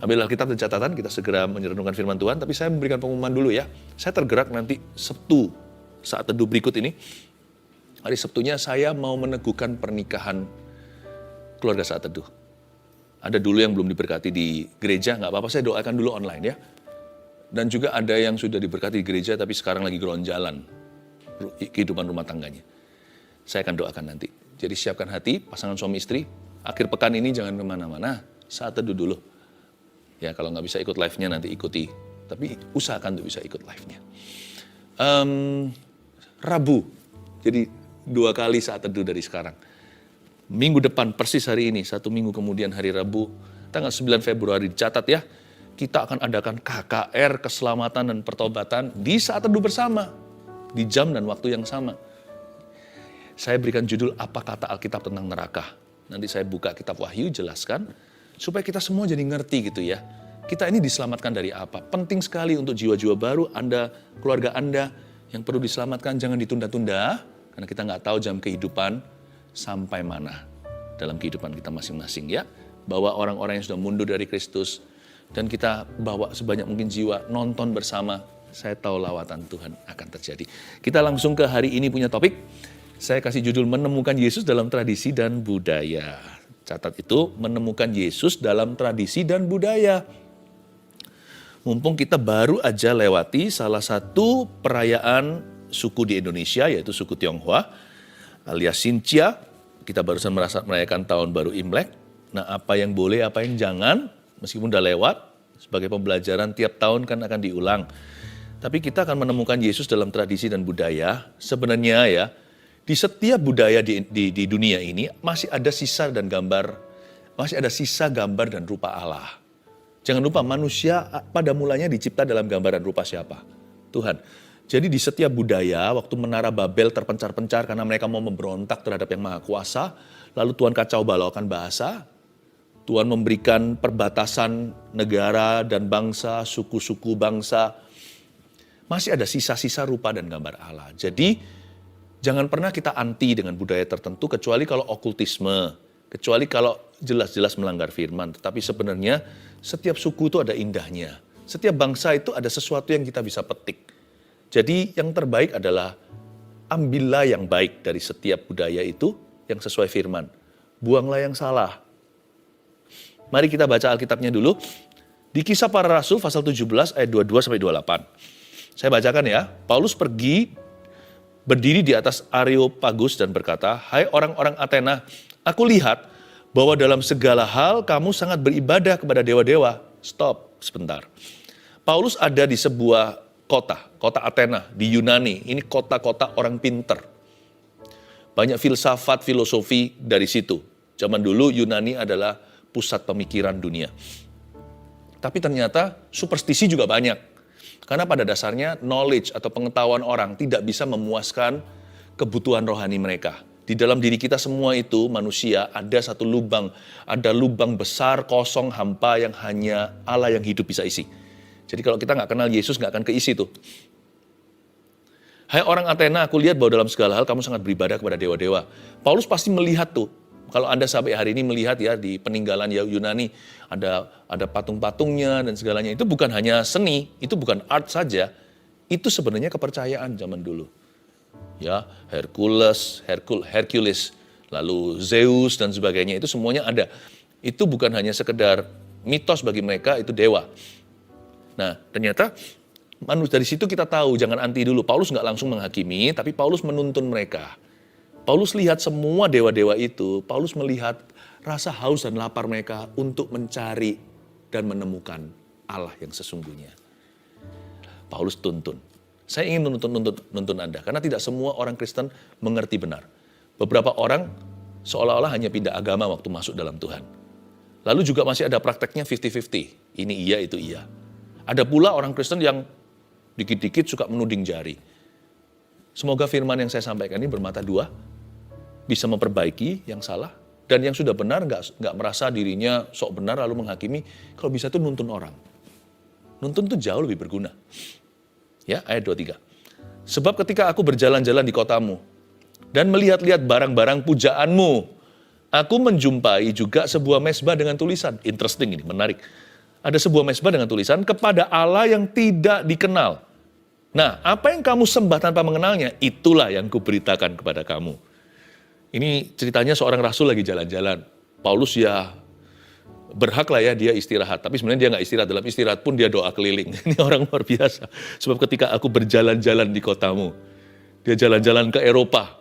Ambil Alkitab dan catatan, kita segera merenungkan firman Tuhan. Tapi saya memberikan pengumuman dulu ya. Saya tergerak nanti Sabtu, saat teduh berikut ini. Hari Sabtunya saya mau meneguhkan pernikahan keluarga saat teduh. Ada dulu yang belum diberkati di gereja, nggak apa-apa, saya doakan dulu online ya. Dan juga ada yang sudah diberkati di gereja tapi sekarang lagi geronjalan kehidupan rumah tangganya. Saya akan doakan nanti. Jadi siapkan hati, pasangan suami istri, akhir pekan ini jangan kemana-mana, saat teduh dulu. Ya kalau nggak bisa ikut live-nya nanti ikuti, tapi usahakan untuk bisa ikut live-nya. Rabu, jadi 2 kali saat teduh dari sekarang. Minggu depan persis hari ini, 1 minggu kemudian hari Rabu, tanggal 9 Februari, dicatat ya. Kita akan adakan KKR, keselamatan dan pertobatan di saat teduh bersama. Di jam dan waktu yang sama. Saya berikan judul apa kata Alkitab tentang neraka. Nanti saya buka kitab Wahyu, jelaskan. Supaya kita semua jadi ngerti gitu ya. Kita ini diselamatkan dari apa. Penting sekali untuk jiwa-jiwa baru, Anda, keluarga Anda yang perlu diselamatkan. Jangan ditunda-tunda. Karena kita nggak tahu jam kehidupan sampai mana dalam kehidupan kita masing-masing ya. Bawa orang-orang yang sudah mundur dari Kristus. Dan kita bawa sebanyak mungkin jiwa, nonton bersama. Saya tahu lawatan Tuhan akan terjadi. Kita langsung ke hari ini punya topik. Saya kasih judul menemukan Yesus dalam tradisi dan budaya. Catat itu, menemukan Yesus dalam tradisi dan budaya. Mumpung kita baru aja lewati salah satu perayaan suku di Indonesia, yaitu suku Tionghoa, alias Xinjia. Kita barusan merayakan tahun baru Imlek. Nah apa yang boleh, apa yang jangan, meskipun udah lewat, sebagai pembelajaran tiap tahun kan akan diulang. Tapi kita akan menemukan Yesus dalam tradisi dan budaya. Sebenarnya ya, di setiap budaya di dunia ini masih ada sisa dan gambar, masih ada sisa gambar dan rupa Allah. Jangan lupa manusia pada mulanya dicipta dalam gambar dan rupa siapa? Tuhan. Jadi di setiap budaya, waktu menara Babel terpencar-pencar karena mereka mau memberontak terhadap yang maha kuasa, lalu Tuhan kacau balaukan bahasa, Tuhan memberikan perbatasan negara dan bangsa, suku-suku bangsa. Masih ada sisa-sisa rupa dan gambar Allah. Jadi jangan pernah kita anti dengan budaya tertentu kecuali kalau okultisme. Kecuali kalau jelas-jelas melanggar firman. Tetapi sebenarnya setiap suku itu ada indahnya. Setiap bangsa itu ada sesuatu yang kita bisa petik. Jadi yang terbaik adalah ambillah yang baik dari setiap budaya itu yang sesuai firman. Buanglah yang salah. Mari kita baca Alkitabnya dulu. Di Kisah Para Rasul pasal 17 ayat 22-28. Saya bacakan ya. Paulus pergi berdiri di atas Areopagus dan berkata, "Hai orang-orang Athena, aku lihat bahwa dalam segala hal kamu sangat beribadah kepada dewa-dewa." Stop sebentar. Paulus ada di sebuah kota Athena di Yunani. Ini kota-kota orang pinter. Banyak filsafat, filosofi dari situ. Zaman dulu Yunani adalah pusat pemikiran dunia. Tapi ternyata superstisi juga banyak. Karena pada dasarnya knowledge atau pengetahuan orang tidak bisa memuaskan kebutuhan rohani mereka. Di dalam diri kita semua itu manusia ada satu lubang. Ada lubang besar, kosong, hampa yang hanya Allah yang hidup bisa isi. Jadi kalau kita nggak kenal Yesus nggak akan keisi tuh. Hai orang Athena, aku lihat bahwa dalam segala hal kamu sangat beribadah kepada dewa-dewa. Paulus pasti melihat tuh. Kalau Anda sampai hari ini melihat ya di peninggalan Yunani ada patung-patungnya dan segalanya, itu bukan hanya seni, itu bukan art saja, itu sebenarnya kepercayaan zaman dulu. Ya, Hercules, lalu Zeus dan sebagainya itu semuanya ada. Itu bukan hanya sekedar mitos bagi mereka, itu dewa. Nah, ternyata dari situ kita tahu jangan anti dulu. Paulus nggak langsung menghakimi, tapi Paulus menuntun mereka. Paulus lihat semua dewa-dewa itu, Paulus melihat rasa haus dan lapar mereka untuk mencari dan menemukan Allah yang sesungguhnya. Paulus tuntun. Saya ingin menuntun Anda, karena tidak semua orang Kristen mengerti benar. Beberapa orang seolah-olah hanya pindah agama waktu masuk dalam Tuhan. Lalu juga masih ada prakteknya 50-50, ini iya, itu iya. Ada pula orang Kristen yang dikit-dikit suka menuding jari. Semoga firman yang saya sampaikan ini bermata dua, bisa memperbaiki yang salah, dan yang sudah benar nggak merasa dirinya sok benar lalu menghakimi. Kalau bisa tuh nuntun orang. Nuntun tuh jauh lebih berguna. Ya, ayat 23. Sebab ketika aku berjalan-jalan di kotamu dan melihat-lihat barang-barang pujaanmu, aku menjumpai juga sebuah mezbah dengan tulisan. Interesting ini, menarik. Ada sebuah mezbah dengan tulisan, kepada Allah yang tidak dikenal. Nah, apa yang kamu sembah tanpa mengenalnya, itulah yang kuberitakan kepada kamu. Ini ceritanya seorang rasul lagi jalan-jalan. Paulus ya berhak lah ya dia istirahat. Tapi sebenarnya dia nggak istirahat. Dalam istirahat pun dia doa keliling. Ini orang luar biasa. Sebab ketika aku berjalan-jalan di kotamu, dia jalan-jalan ke Eropa.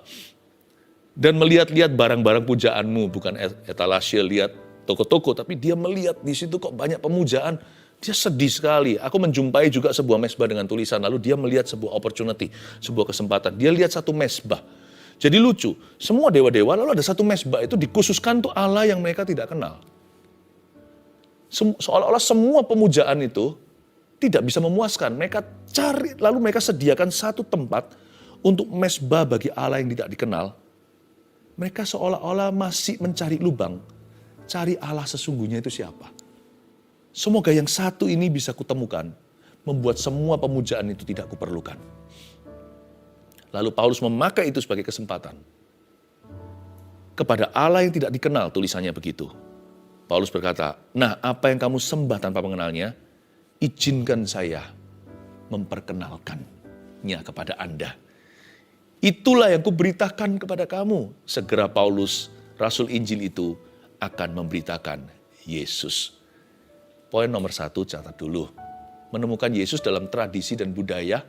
Dan melihat-lihat barang-barang pujaanmu. Bukan etalase, lihat toko-toko, tapi dia melihat di situ kok banyak pemujaan. Dia sedih sekali. Aku menjumpai juga sebuah mezbah dengan tulisan. Lalu dia melihat sebuah opportunity, sebuah kesempatan. Dia lihat satu mezbah. Jadi lucu. Semua dewa-dewa, lalu ada satu mezbah itu dikhususkan untuk Allah yang mereka tidak kenal. Seolah-olah semua pemujaan itu tidak bisa memuaskan. Mereka cari, lalu mereka sediakan satu tempat untuk mezbah bagi Allah yang tidak dikenal. Mereka seolah-olah masih mencari lubang. Cari Allah sesungguhnya itu siapa. Semoga yang satu ini bisa kutemukan, membuat semua pemujaan itu tidak kuperlukan. Lalu Paulus memakai itu sebagai kesempatan. Kepada Allah yang tidak dikenal, tulisannya begitu. Paulus berkata, nah apa yang kamu sembah tanpa mengenalnya, izinkan saya memperkenalkannya kepada Anda. Itulah yang kuberitakan kepada kamu. Segera Paulus, Rasul Injil itu, akan memberitakan Yesus. Poin nomor 1, catat dulu. Menemukan Yesus dalam tradisi dan budaya.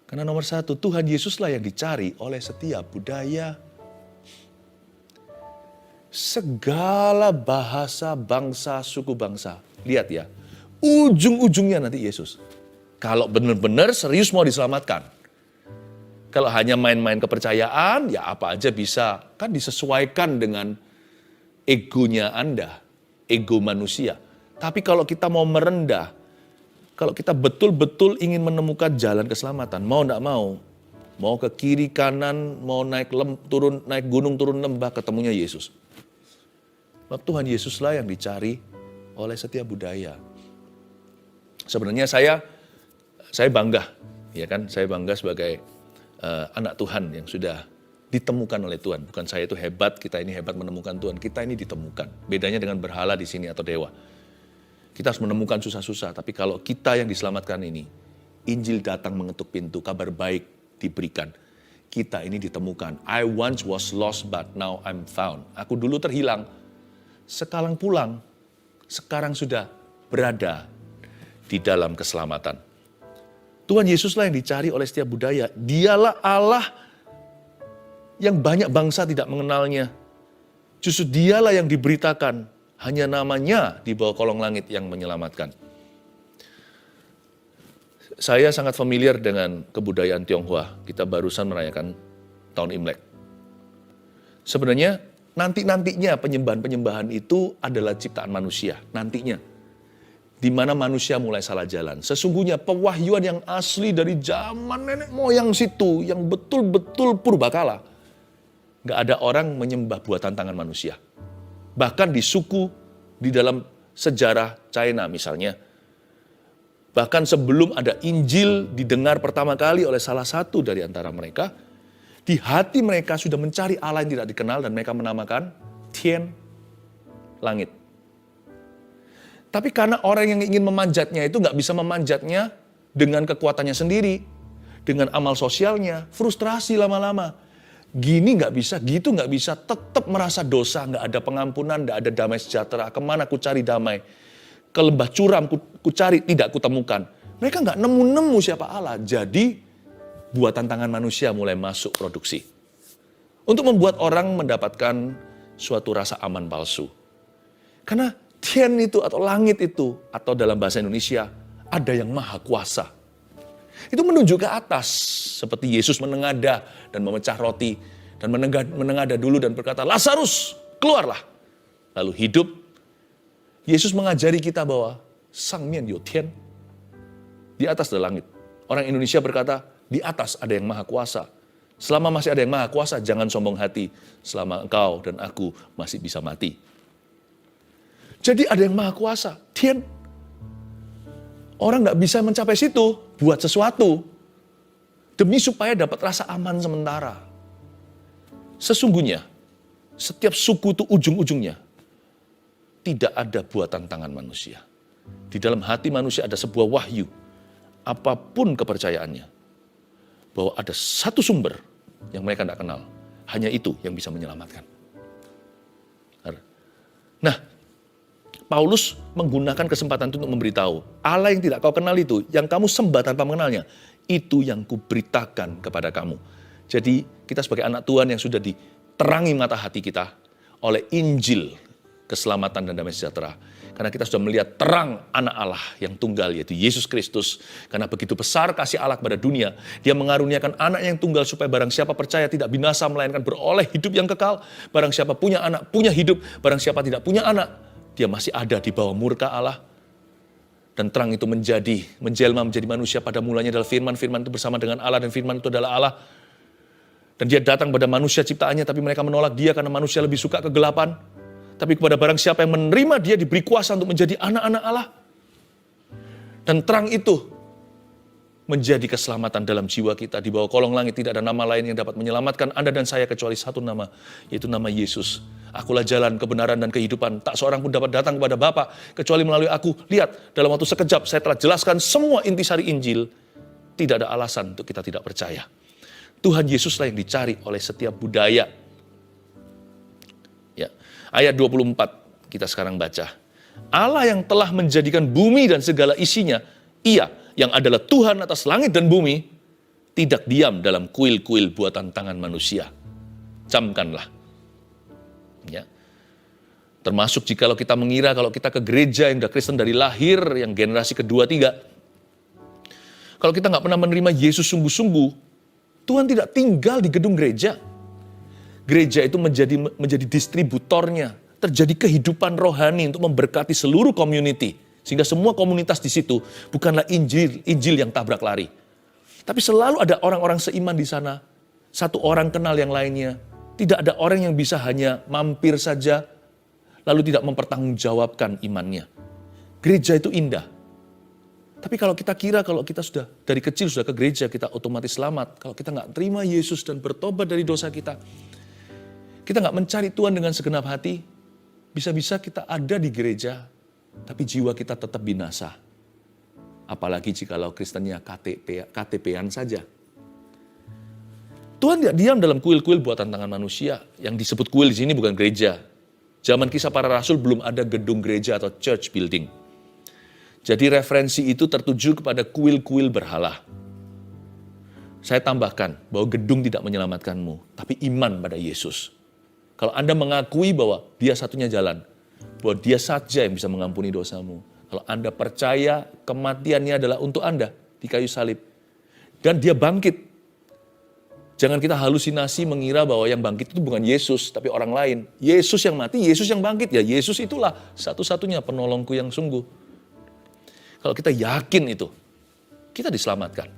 Karena nomor 1, Tuhan Yesuslah yang dicari oleh setiap budaya. Segala bahasa, bangsa, suku bangsa. Lihat ya, ujung-ujungnya nanti Yesus. Kalau benar-benar serius mau diselamatkan. Kalau hanya main-main kepercayaan, ya apa aja bisa. Kan disesuaikan dengan egonya Anda, ego manusia. Tapi kalau kita mau merendah, kalau kita betul-betul ingin menemukan jalan keselamatan, mau enggak mau ke kiri kanan, mau naik gunung turun lembah, ketemunya Yesus. Sebab Tuhan Yesuslah yang dicari oleh setiap budaya. Sebenarnya saya bangga, ya kan? Saya bangga sebagai anak Tuhan yang sudah ditemukan oleh Tuhan. Bukan saya itu hebat, kita ini hebat menemukan Tuhan. Kita ini ditemukan. Bedanya dengan berhala di sini atau dewa. Kita harus menemukan susah-susah. Tapi kalau kita yang diselamatkan ini, Injil datang mengetuk pintu, kabar baik diberikan. Kita ini ditemukan. I once was lost but now I'm found. Aku dulu terhilang, sekarang pulang. Sekarang sudah berada di dalam keselamatan. Tuhan Yesuslah yang dicari oleh setiap budaya. Dialah Allah yang banyak bangsa tidak mengenalnya. Justru dialah yang diberitakan. Hanya namanya di bawah kolong langit yang menyelamatkan. Saya sangat familiar dengan kebudayaan Tionghoa. Kita barusan merayakan tahun Imlek. Sebenarnya nanti-nantinya penyembahan-penyembahan itu adalah ciptaan manusia. Nantinya. Di mana manusia mulai salah jalan. Sesungguhnya pewahyuan yang asli dari zaman nenek moyang situ, yang betul-betul purbakala. Gak ada orang menyembah buatan tangan manusia. Bahkan di suku, di dalam sejarah China misalnya. Bahkan sebelum ada Injil didengar pertama kali oleh salah satu dari antara mereka, di hati mereka sudah mencari Allah yang tidak dikenal dan mereka menamakan Tian, langit. Tapi karena orang yang ingin memanjatnya itu nggak bisa memanjatnya dengan kekuatannya sendiri, dengan amal sosialnya, frustrasi lama-lama. Gini nggak bisa, gitu nggak bisa, tetap merasa dosa, nggak ada pengampunan, nggak ada damai sejahtera. Kemana ku cari damai? Ke lembah curam ku cari, tidak kutemukan. Mereka nggak nemu-nemu siapa Allah. Jadi buatan tangan manusia mulai masuk produksi. Untuk membuat orang mendapatkan suatu rasa aman palsu. Karena Tian itu atau langit itu, atau dalam bahasa Indonesia, ada yang maha kuasa. Itu menunjuk ke atas, seperti Yesus menengadah dan memecah roti, dan menengadah dulu dan berkata, Lazarus, keluarlah. Lalu hidup. Yesus mengajari kita bahwa Sang Mian Yo Tian, di atas ada langit. Orang Indonesia berkata, di atas ada yang maha kuasa. Selama masih ada yang maha kuasa, jangan sombong hati. Selama engkau dan aku masih bisa mati. Jadi ada yang maha kuasa, Tian. Orang gak bisa mencapai situ, buat sesuatu. Demi supaya dapat rasa aman sementara. Sesungguhnya, setiap suku itu ujung-ujungnya, tidak ada buatan tangan manusia. Di dalam hati manusia ada sebuah wahyu, apapun kepercayaannya, bahwa ada satu sumber yang mereka tidak kenal. Hanya itu yang bisa menyelamatkan. Nah, Paulus menggunakan kesempatan itu untuk memberitahu, Allah yang tidak kau kenal itu, yang kamu sembah tanpa mengenalnya, itu yang kuberitakan kepada kamu. Jadi kita sebagai anak Tuhan yang sudah diterangi mata hati kita oleh Injil keselamatan dan damai sejahtera. Karena kita sudah melihat terang anak Allah yang tunggal, yaitu Yesus Kristus. Karena begitu besar kasih Allah kepada dunia, Dia mengaruniakan anak yang tunggal supaya barang siapa percaya tidak binasa, melainkan beroleh hidup yang kekal. Barang siapa punya anak, punya hidup. Barang siapa tidak punya anak, dia masih ada di bawah murka Allah. Dan terang itu menjelma menjadi manusia. Pada mulanya adalah firman, firman itu bersama dengan Allah, dan firman itu adalah Allah. Dan Dia datang pada manusia ciptaannya, tapi mereka menolak Dia karena manusia lebih suka kegelapan. Tapi kepada barang siapa yang menerima Dia, diberi kuasa untuk menjadi anak-anak Allah. Dan terang itu menjadi keselamatan dalam jiwa kita. Di bawah kolong langit tidak ada nama lain yang dapat menyelamatkan Anda dan saya kecuali satu nama, yaitu nama Yesus. Akulah jalan, kebenaran, dan kehidupan. Tak seorang pun dapat datang kepada Bapa kecuali melalui aku. Lihat, dalam waktu sekejap saya telah jelaskan semua intisari Injil. Tidak ada alasan untuk kita tidak percaya. Tuhan Yesuslah yang dicari oleh setiap budaya. Ya. Ayat 24 kita sekarang baca. Allah yang telah menjadikan bumi dan segala isinya, Ia yang adalah Tuhan atas langit dan bumi, tidak diam dalam kuil-kuil buatan tangan manusia. Camkanlah. Ya. Termasuk jikalau kita mengira kalau kita ke gereja yang sudah Kristen dari lahir, yang generasi kedua, tiga. Kalau kita nggak pernah menerima Yesus sungguh-sungguh, Tuhan tidak tinggal di gedung gereja. Gereja itu menjadi distributornya. Terjadi kehidupan rohani untuk memberkati seluruh community. Sehingga semua komunitas di situ bukanlah Injil yang tabrak lari. Tapi selalu ada orang-orang seiman di sana. Satu orang kenal yang lainnya. Tidak ada orang yang bisa hanya mampir saja, lalu tidak mempertanggungjawabkan imannya. Gereja itu indah. Tapi kalau kita kira kalau kita sudah dari kecil sudah ke gereja, kita otomatis selamat. Kalau kita nggak terima Yesus dan bertobat dari dosa kita nggak mencari Tuhan dengan segenap hati, bisa-bisa kita ada di gereja, tapi jiwa kita tetap binasa. Apalagi jikalau Kristennya KTP-an saja. Tuhan tidak diam dalam kuil-kuil buatan tangan manusia. Yang disebut kuil di sini bukan gereja. Zaman Kisah Para Rasul belum ada gedung gereja atau church building. Jadi referensi itu tertuju kepada kuil-kuil berhala. Saya tambahkan bahwa gedung tidak menyelamatkanmu, tapi iman pada Yesus. Kalau Anda mengakui bahwa Dia satunya jalan, bahwa Dia saja yang bisa mengampuni dosamu. Kalau Anda percaya kematiannya adalah untuk Anda di kayu salib. Dan Dia bangkit. Jangan kita halusinasi mengira bahwa yang bangkit itu bukan Yesus, tapi orang lain. Yesus yang mati, Yesus yang bangkit. Ya Yesus itulah satu-satunya penolongku yang sungguh. Kalau kita yakin itu, kita diselamatkan.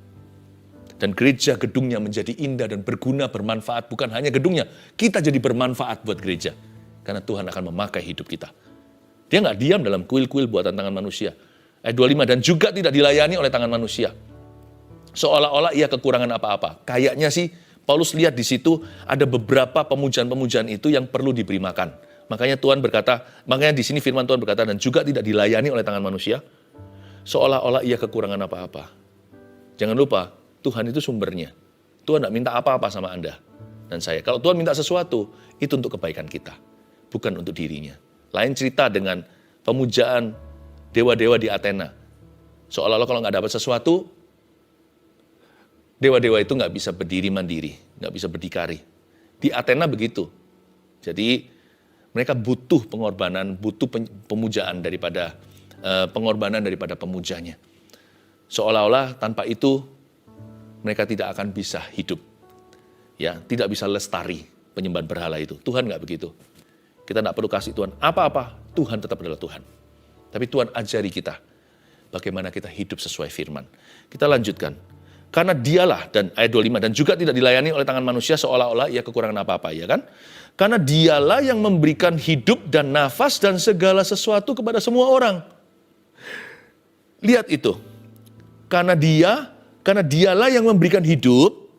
Dan gereja gedungnya menjadi indah dan berguna, bermanfaat. Bukan hanya gedungnya, kita jadi bermanfaat buat gereja. Karena Tuhan akan memakai hidup kita. Dia nggak diam dalam kuil-kuil buatan tangan manusia. Ayat 25, dan juga tidak dilayani oleh tangan manusia. Seolah-olah ia kekurangan apa-apa. Kayaknya sih, Paulus lihat di situ ada beberapa pemujaan-pemujaan itu yang perlu diberi makan. Makanya Tuhan berkata, makanya di sini firman Tuhan berkata, dan juga tidak dilayani oleh tangan manusia. Seolah-olah ia kekurangan apa-apa. Jangan lupa, Tuhan itu sumbernya. Tuhan tidak minta apa-apa sama Anda dan saya. Kalau Tuhan minta sesuatu, itu untuk kebaikan kita. Bukan untuk dirinya. Lain cerita dengan pemujaan dewa-dewa di Athena. Seolah-olah kalau nggak dapat sesuatu, dewa-dewa itu nggak bisa berdiri mandiri, nggak bisa berdikari. Di Athena begitu. Jadi mereka butuh pengorbanan, butuh pemujaan daripada pengorbanan daripada pemujanya. Seolah-olah tanpa itu mereka tidak akan bisa hidup. Ya, tidak bisa lestari penyembahan berhala itu. Tuhan nggak begitu. Kita nggak perlu kasih Tuhan apa-apa. Tuhan tetap adalah Tuhan. Tapi Tuhan ajari kita bagaimana kita hidup sesuai firman. Kita lanjutkan. Karena dialah, dan ayat 25, dan juga tidak dilayani oleh tangan manusia seolah-olah ia kekurangan apa-apa, ya kan? Karena dialah yang memberikan hidup dan nafas dan segala sesuatu kepada semua orang. Lihat itu. Karena dialah yang memberikan hidup,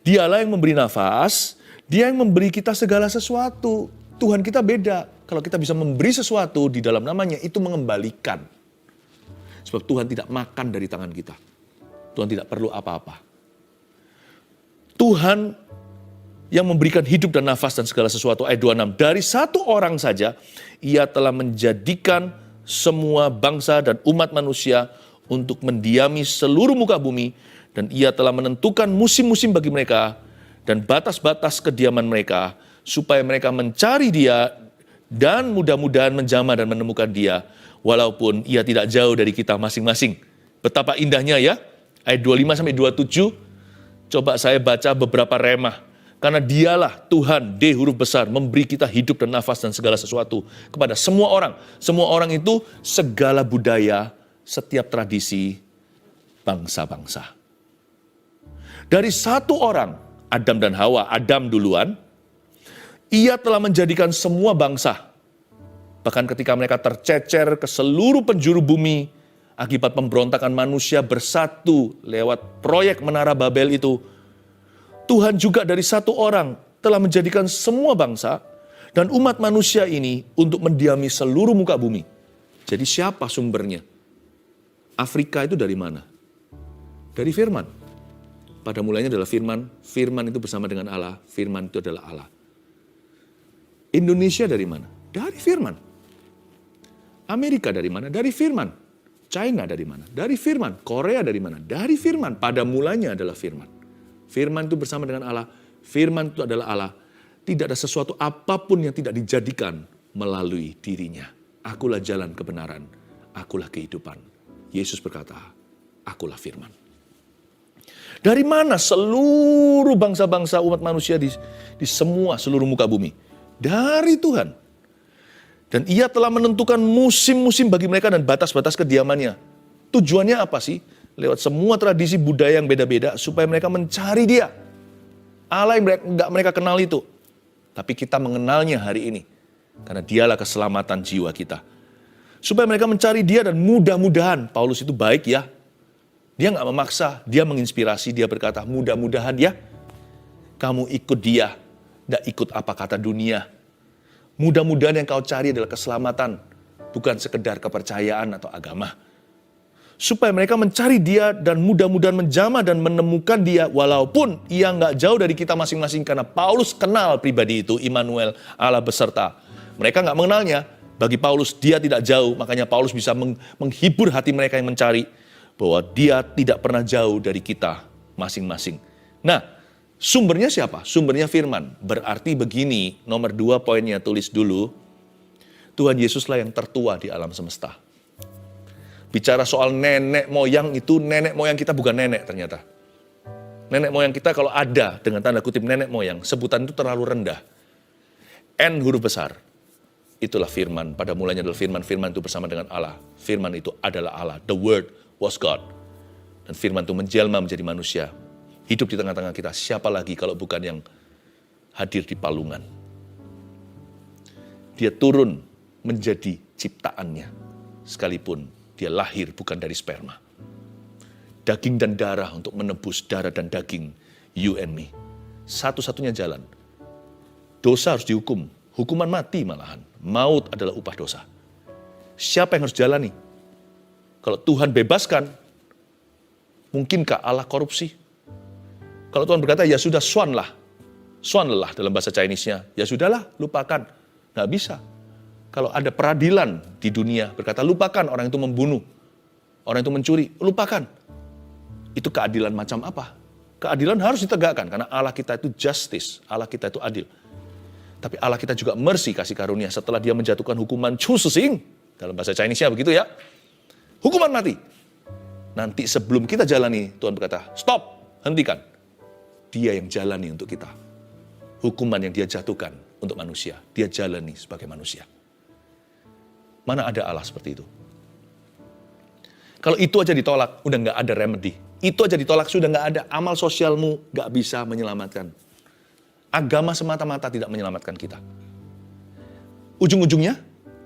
dialah yang memberi nafas, dia yang memberi kita segala sesuatu. Tuhan kita beda. Kalau kita bisa memberi sesuatu di dalam namanya, itu mengembalikan. Sebab Tuhan tidak makan dari tangan kita. Tuhan tidak perlu apa-apa. Tuhan yang memberikan hidup dan nafas dan segala sesuatu. Ayat 26. Dari satu orang saja, ia telah menjadikan semua bangsa dan umat manusia untuk mendiami seluruh muka bumi. Dan ia telah menentukan musim-musim bagi mereka dan batas-batas kediaman mereka, supaya mereka mencari dia dan mudah-mudahan menjamah dan menemukan dia, walaupun ia tidak jauh dari kita masing-masing. Betapa indahnya ya, ayat 25-27, coba saya baca beberapa remah. Karena dialah Tuhan, D huruf besar, memberi kita hidup dan nafas dan segala sesuatu kepada semua orang. Semua orang itu segala budaya, setiap tradisi, bangsa-bangsa. Dari satu orang, Adam dan Hawa, Adam duluan, ia telah menjadikan semua bangsa. Bahkan ketika mereka tercecer ke seluruh penjuru bumi, akibat pemberontakan manusia bersatu lewat proyek Menara Babel itu, Tuhan juga dari satu orang telah menjadikan semua bangsa dan umat manusia ini untuk mendiami seluruh muka bumi. Jadi siapa sumbernya? Afrika itu dari mana? Dari firman. Pada mulanya adalah firman, firman itu bersama dengan Allah, firman itu adalah Allah. Indonesia dari mana? Dari firman. Amerika dari mana? Dari firman. China dari mana? Dari firman. Korea dari mana? Dari firman. Pada mulanya adalah firman. Firman itu bersama dengan Allah, firman itu adalah Allah. Tidak ada sesuatu apapun yang tidak dijadikan melalui dirinya. Akulah jalan kebenaran, akulah kehidupan. Yesus berkata, akulah firman. Dari mana seluruh bangsa-bangsa umat manusia di semua seluruh muka bumi? Dari Tuhan. Dan ia telah menentukan musim-musim bagi mereka dan batas-batas kediamannya. Tujuannya apa sih? Lewat semua tradisi budaya yang beda-beda supaya mereka mencari dia. Allah yang mereka kenal itu. Tapi kita mengenalnya hari ini. Karena dialah keselamatan jiwa kita. Supaya mereka mencari dia dan mudah-mudahan. Paulus itu baik ya. Dia nggak memaksa, dia menginspirasi, dia berkata, mudah-mudahan ya, kamu ikut dia, nggak ikut apa kata dunia. Mudah-mudahan yang kau cari adalah keselamatan, bukan sekedar kepercayaan atau agama. Supaya mereka mencari dia dan mudah-mudahan menjamah dan menemukan dia, walaupun ia nggak jauh dari kita masing-masing, karena Paulus kenal pribadi itu, Immanuel, Allah beserta. Mereka nggak mengenalnya, bagi Paulus dia tidak jauh, makanya Paulus bisa menghibur hati mereka yang mencari, bahwa dia tidak pernah jauh dari kita masing-masing. Nah, sumbernya siapa? Sumbernya firman. Berarti begini, nomor 2 poinnya tulis dulu. Tuhan Yesuslah yang tertua di alam semesta. Bicara soal nenek moyang itu, nenek moyang kita bukan nenek ternyata. Nenek moyang kita kalau ada, dengan tanda kutip nenek moyang, sebutan itu terlalu rendah. N huruf besar. Itulah firman. Pada mulanya adalah firman. Firman itu bersama dengan Allah. Firman itu adalah Allah. The Word was God. Dan firman itu menjelma menjadi manusia. Hidup di tengah-tengah kita. Siapa lagi kalau bukan yang hadir di palungan. Dia turun menjadi ciptaannya. Sekalipun dia lahir bukan dari sperma. Daging dan darah untuk menebus darah dan daging. You and me. Satu-satunya jalan. Dosa harus dihukum. Hukuman mati malahan. Maut adalah upah dosa. Siapa yang harus jalani? Kalau Tuhan bebaskan, mungkinkah Allah korupsi? Kalau Tuhan berkata, ya sudah, swan lah dalam bahasa Chinese-nya. Ya sudahlah, lupakan. Nggak bisa. Kalau ada peradilan di dunia, berkata, lupakan orang itu membunuh. Orang itu mencuri, lupakan. Itu keadilan macam apa? Keadilan harus ditegakkan, karena Allah kita itu justice. Allah kita itu adil. Tapi Allah kita juga mercy, kasih karunia. Setelah dia menjatuhkan hukuman chusing, dalam bahasa Chinese-nya begitu ya. Hukuman mati. Nanti sebelum kita jalani, Tuhan berkata, stop, hentikan. Dia yang jalani untuk kita. Hukuman yang dia jatuhkan untuk manusia, dia jalani sebagai manusia. Mana ada Allah seperti itu? Kalau itu aja ditolak, udah nggak ada remedy. Itu aja ditolak, sudah nggak ada. Amal sosialmu nggak bisa menyelamatkan. Agama semata-mata tidak menyelamatkan kita. Ujung-ujungnya,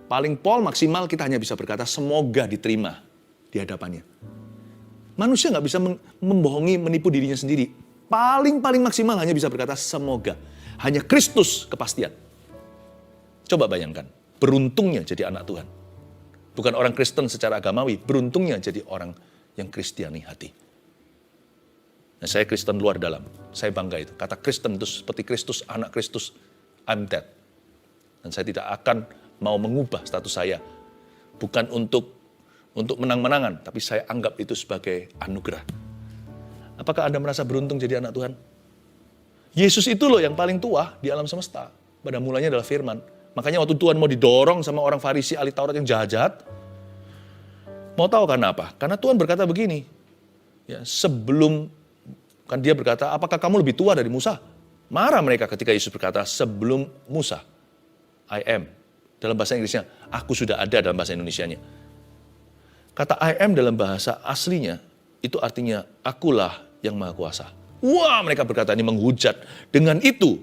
paling maksimal kita hanya bisa berkata, semoga diterima di hadapannya. Manusia nggak bisa membohongi, menipu dirinya sendiri. Paling maksimal hanya bisa berkata, semoga. Hanya Kristus kepastian. Coba bayangkan, beruntungnya jadi anak Tuhan. Bukan orang Kristen secara agamawi, beruntungnya jadi orang yang Kristiani hati. Nah, saya Kristen luar dalam, saya bangga itu. Kata Kristen itu seperti Kristus, anak Kristus, I'm dead. Dan saya tidak akan mau mengubah status saya. Bukan untuk menang-menangan, tapi saya anggap itu sebagai anugerah. Apakah Anda merasa beruntung jadi anak Tuhan? Yesus itu loh yang paling tua di alam semesta. Pada mulanya adalah firman. Makanya waktu Tuhan mau didorong sama orang Farisi ahli Taurat yang jahat, mau tahu karena apa? Karena Tuhan berkata begini, ya, kan dia berkata, apakah kamu lebih tua dari Musa? Marah mereka ketika Yesus berkata, sebelum Musa, I am. Dalam bahasa Inggrisnya, aku sudah ada dalam bahasa Indonesianya. Kata I am dalam bahasa aslinya, itu artinya akulah yang maha kuasa. Wah, mereka berkata ini menghujat. Dengan itu,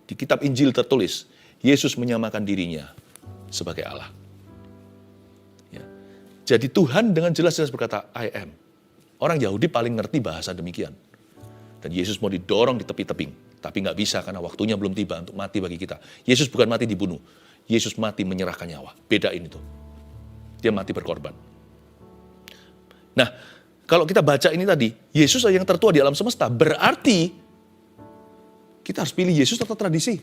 di kitab Injil tertulis, Yesus menyamakan dirinya sebagai Allah. Ya. Jadi Tuhan dengan jelas-jelas berkata, I am. Orang Yahudi paling ngerti bahasa demikian. Dan Yesus mau didorong di tepi-teping. Tapi nggak bisa karena waktunya belum tiba untuk mati bagi kita. Yesus bukan mati dibunuh. Yesus mati menyerahkan nyawa. Bedain itu. Dia mati berkorban. Nah, kalau kita baca ini tadi, Yesus yang tertua di alam semesta, berarti kita harus pilih Yesus atau tradisi.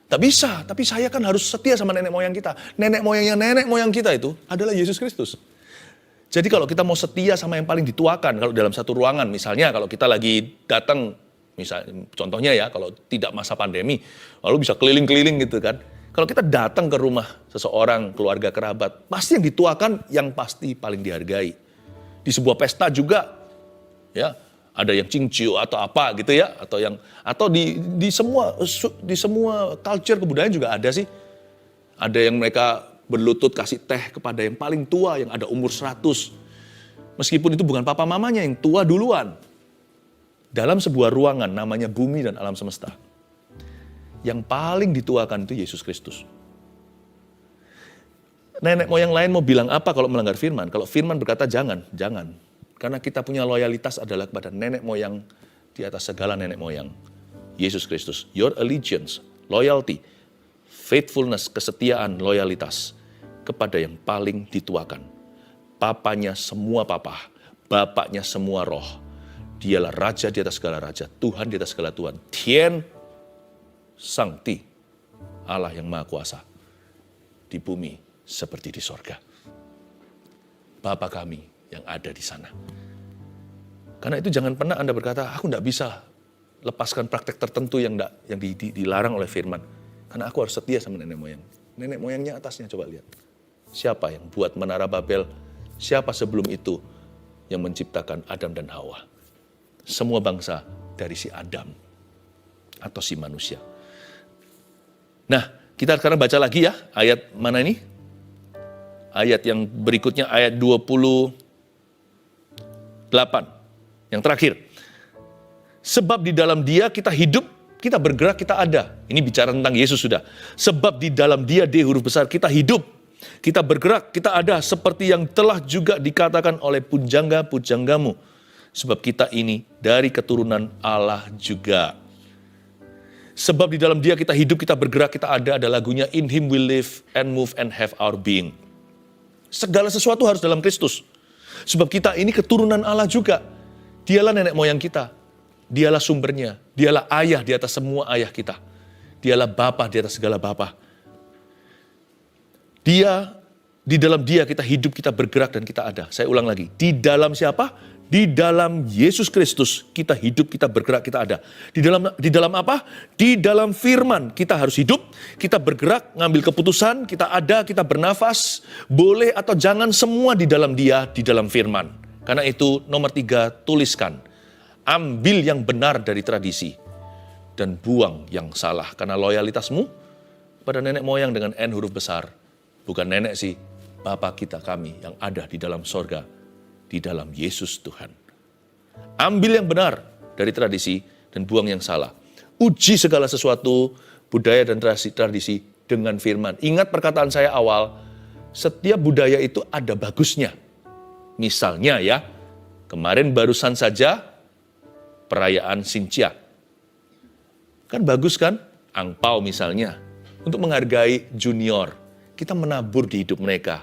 Tak bisa, tapi saya kan harus setia sama nenek moyang kita. Nenek moyang kita itu adalah Yesus Kristus. Jadi kalau kita mau setia sama yang paling dituakan, kalau dalam satu ruangan, misalnya kalau kita lagi datang, misalnya contohnya ya, kalau tidak masa pandemi, lalu bisa keliling-keliling gitu kan. Kalau kita datang ke rumah seseorang, keluarga, kerabat, pasti yang dituakan yang pasti paling dihargai. Di sebuah pesta juga, ya ada yang cincin atau apa gitu ya, atau di semua culture kebudayaan juga ada sih. Ada yang mereka berlutut kasih teh kepada yang paling tua yang ada umur 100. Meskipun itu bukan papa mamanya yang tua duluan. Dalam sebuah ruangan namanya bumi dan alam semesta. Yang paling dituakan itu Yesus Kristus. Nenek moyang lain mau bilang apa kalau melanggar firman? Kalau firman berkata jangan. Karena kita punya loyalitas adalah kepada nenek moyang di atas segala nenek moyang. Yesus Kristus. Your allegiance, loyalty, faithfulness, kesetiaan, loyalitas kepada yang paling dituakan. Papanya semua papa, bapaknya semua roh. Dialah raja di atas segala raja, Tuhan di atas segala Tuhan. Tien Sangti, Allah yang maha kuasa di bumi seperti di sorga. Bapa kami yang ada di sana. Karena itu jangan pernah Anda berkata, aku tidak bisa lepaskan praktek tertentu yang dilarang oleh firman. Karena aku harus setia sama nenek moyang. Nenek moyangnya atasnya coba lihat. Siapa yang buat menara Babel? Siapa sebelum itu yang menciptakan Adam dan Hawa? Semua bangsa dari si Adam atau si manusia. Nah, kita sekarang baca lagi ya, ayat mana ini? Ayat yang berikutnya, ayat 28, yang terakhir. Sebab di dalam Dia kita hidup, kita bergerak, kita ada. Ini bicara tentang Yesus sudah. Sebab di dalam Dia, D huruf besar, kita hidup, kita bergerak, kita ada. Seperti yang telah juga dikatakan oleh pujangga-pujanggamu. Sebab kita ini dari keturunan Allah juga. Sebab di dalam Dia kita hidup, kita bergerak, kita ada lagunya In Him we live and move and have our being. Segala sesuatu harus dalam Kristus. Sebab kita ini keturunan Allah juga. Dialah nenek moyang kita. Dialah sumbernya. Dialah ayah di atas semua ayah kita. Dialah bapa di atas segala bapa. Di dalam Dia kita hidup, kita bergerak dan kita ada. Saya ulang lagi. Di dalam siapa? Di dalam Yesus Kristus kita hidup, kita bergerak, kita ada. Di dalam apa? Di dalam firman kita harus hidup, kita bergerak, ngambil keputusan, kita ada, kita bernafas, boleh atau jangan semua di dalam Dia, di dalam firman. Karena itu nomor 3, tuliskan. Ambil yang benar dari tradisi dan buang yang salah. Karena loyalitasmu pada nenek moyang dengan N huruf besar, bukan nenek sih, Bapa kita kami yang ada di dalam sorga, di dalam Yesus Tuhan. Ambil yang benar dari tradisi dan buang yang salah. Uji segala sesuatu, budaya dan tradisi dengan firman. Ingat perkataan saya awal, setiap budaya itu ada bagusnya. Misalnya ya, kemarin barusan saja perayaan Xinjia. Kan bagus kan? Angpau misalnya, untuk menghargai junior. Kita menabur di hidup mereka.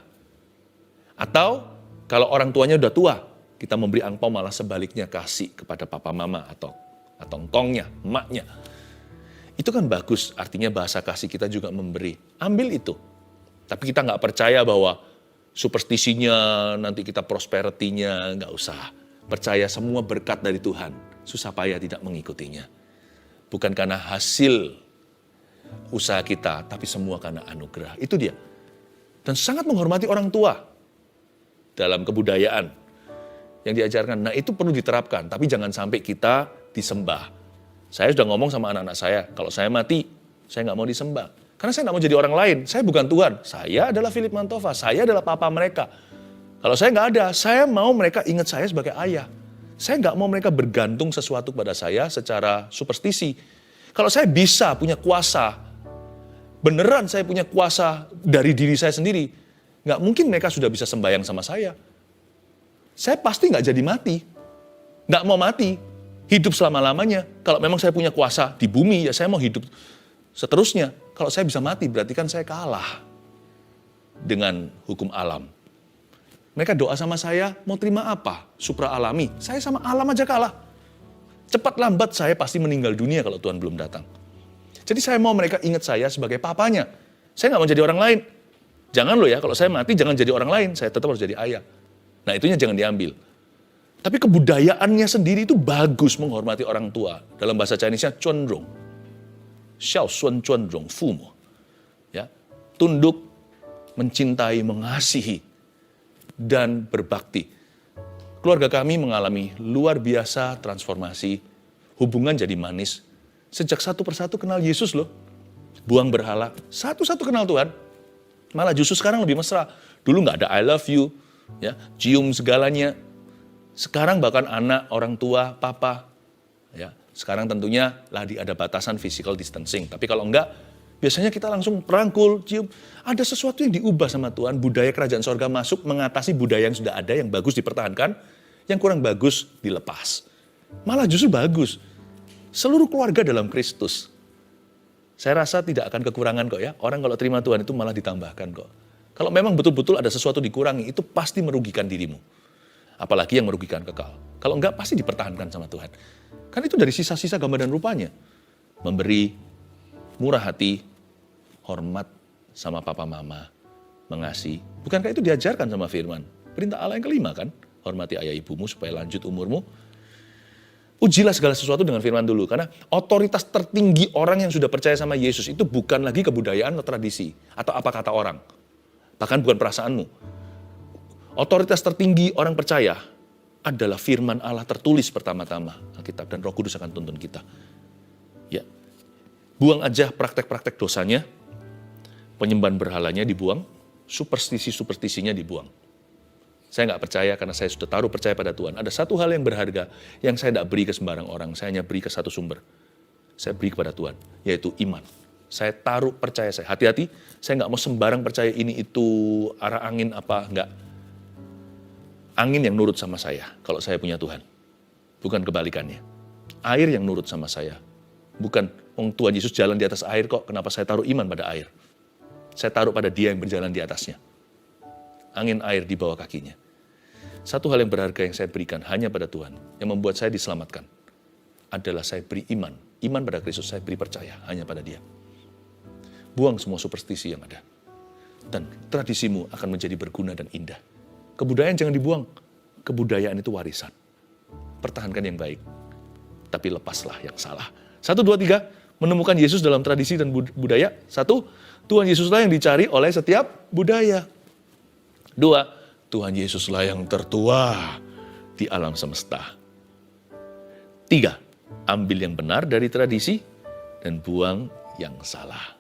Atau kalau orang tuanya udah tua, kita memberi angpau malah sebaliknya kasih kepada papa mama atau engkongnya, emaknya. Itu kan bagus, artinya bahasa kasih kita juga memberi. Ambil itu. Tapi kita nggak percaya bahwa superstisinya, nanti kita prosperity-nya, nggak usah. Percaya semua berkat dari Tuhan, susah payah tidak mengikutinya. Bukan karena hasil usaha kita, tapi semua karena anugerah. Itu dia. Dan sangat menghormati orang tua dalam kebudayaan yang diajarkan. Nah, itu perlu diterapkan, tapi jangan sampai kita disembah. Saya sudah ngomong sama anak-anak saya, kalau saya mati, saya nggak mau disembah. Karena saya nggak mau jadi orang lain, saya bukan Tuhan. Saya adalah Philip Mantova, saya adalah papa mereka. Kalau saya nggak ada, saya mau mereka ingat saya sebagai ayah. Saya nggak mau mereka bergantung sesuatu pada saya secara superstisi. Kalau saya bisa punya kuasa, beneran saya punya kuasa dari diri saya sendiri, nggak mungkin mereka sudah bisa sembahyang sama saya. Saya pasti nggak jadi mati, nggak mau mati, hidup selama-lamanya. Kalau memang saya punya kuasa di bumi, ya saya mau hidup seterusnya. Kalau saya bisa mati, berarti kan saya kalah dengan hukum alam. Mereka doa sama saya, mau terima apa? Supra alami. Saya sama alam aja kalah. Cepat lambat saya pasti meninggal dunia kalau Tuhan belum datang. Jadi saya mau mereka ingat saya sebagai papanya. Saya nggak mau jadi orang lain. Jangan loh ya, kalau saya mati jangan jadi orang lain. Saya tetap harus jadi ayah. Nah, itunya jangan diambil. Tapi kebudayaannya sendiri itu bagus menghormati orang tua. Dalam bahasa Chinese-nya, cuanrong. Xiao sun cuanrong fumo. Ya, tunduk, mencintai, mengasihi, dan berbakti. Keluarga kami mengalami luar biasa transformasi. Hubungan jadi manis. Sejak satu persatu kenal Yesus loh. Buang berhala, satu-satu kenal Tuhan. Malah justru sekarang lebih mesra. Dulu nggak ada I love you, ya, cium segalanya. Sekarang bahkan anak, orang tua, papa, ya, sekarang tentunya lagi ada batasan physical distancing. Tapi kalau enggak, biasanya kita langsung perangkul, cium. Ada sesuatu yang diubah sama Tuhan, budaya kerajaan sorga masuk mengatasi budaya yang sudah ada, yang bagus dipertahankan, yang kurang bagus dilepas. Malah justru bagus. Seluruh keluarga dalam Kristus. Saya rasa tidak akan kekurangan kok ya. Orang kalau terima Tuhan itu malah ditambahkan kok. Kalau memang betul-betul ada sesuatu dikurangi, itu pasti merugikan dirimu. Apalagi yang merugikan kekal. Kalau enggak, pasti dipertahankan sama Tuhan. Kan itu dari sisa-sisa gambar dan rupanya. Memberi, murah hati, hormat sama papa mama, mengasihi. Bukankah itu diajarkan sama firman? Perintah Allah yang kelima kan? Hormati ayah ibumu supaya lanjut umurmu. Ujilah segala sesuatu dengan firman dulu. Karena otoritas tertinggi orang yang sudah percaya sama Yesus itu bukan lagi kebudayaan atau tradisi. Atau apa kata orang. Bahkan bukan perasaanmu. Otoritas tertinggi orang percaya adalah firman Allah tertulis pertama-tama. Alkitab dan Roh Kudus akan tuntun kita. Ya. Buang aja praktek-praktek dosanya. Penyembahan berhalanya dibuang. Superstisi-superstisinya dibuang. Saya nggak percaya karena saya sudah taruh percaya pada Tuhan. Ada satu hal yang berharga yang saya tidak beri ke sembarang orang. Saya hanya beri ke satu sumber. Saya beri kepada Tuhan, yaitu iman. Saya taruh percaya saya. Hati-hati, saya nggak mau sembarang percaya ini itu arah angin apa, nggak. Angin yang nurut sama saya kalau saya punya Tuhan. Bukan kebalikannya. Air yang nurut sama saya. Bukan, Tuhan Yesus jalan di atas air kok, kenapa saya taruh iman pada air? Saya taruh pada Dia yang berjalan di atasnya. Angin air di bawah kakinya. Satu hal yang berharga yang saya berikan hanya pada Tuhan, yang membuat saya diselamatkan, adalah saya beri iman. Iman pada Kristus, saya beri percaya hanya pada Dia. Buang semua superstisi yang ada. Dan tradisimu akan menjadi berguna dan indah. Kebudayaan jangan dibuang. Kebudayaan itu warisan. Pertahankan yang baik. Tapi lepaslah yang salah. 1, 2, 3, menemukan Yesus dalam tradisi dan budaya. 1, Tuhan Yesuslah yang dicari oleh setiap budaya. 2, Tuhan Yesuslah yang tertua di alam semesta. 3, ambil yang benar dari tradisi dan buang yang salah.